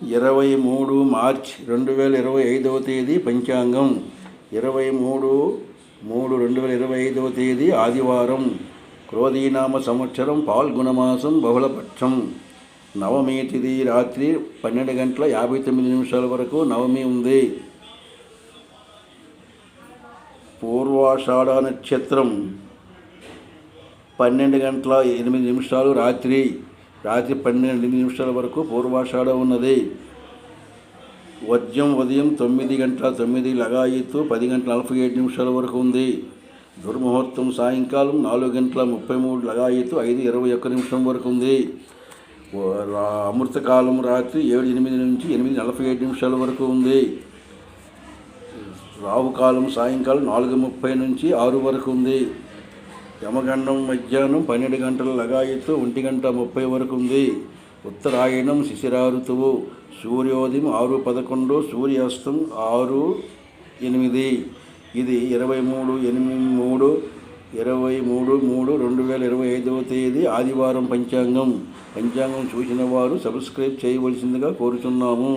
23 March 2025 తేదీ పంచాంగం. 23/3/2025 తేదీ ఆదివారం. క్రోధీనామ సంవత్సరం పాల్గొనమాసం బహుళపక్షం. నవమి తిథి రాత్రి 12:59 వరకు నవమి ఉంది. పూర్వాషాఢ నక్షత్రం 12:08 రాత్రి 12:08 వరకు పూర్వాషాఢ ఉన్నది. వర్జ్యం ఉదయం 9:09 లగాయత్తు 10:47 వరకు ఉంది. దుర్ముహూర్తం సాయంకాలం 4:33 లగాయత్తు 5:21 వరకు ఉంది. అమృతకాలం రాత్రి 7:08 నుంచి 8:47 వరకు ఉంది. రాహుకాలం సాయంకాలం 4:30 నుంచి 6 వరకు ఉంది. యమగండం మధ్యాహ్నం 12 గంటల లగాయత్తు 1:30 వరకు ఉంది. ఉత్తరాయణం శిశిర ఋతువు. సూర్యోదయం 6:11, సూర్యాస్తం 6:08. ఇది 23/3/2025 తేదీ ఆదివారం పంచాంగం. పంచాంగం చూసిన వారు సబ్స్క్రైబ్ చేయవలసిందిగా కోరుచున్నాము.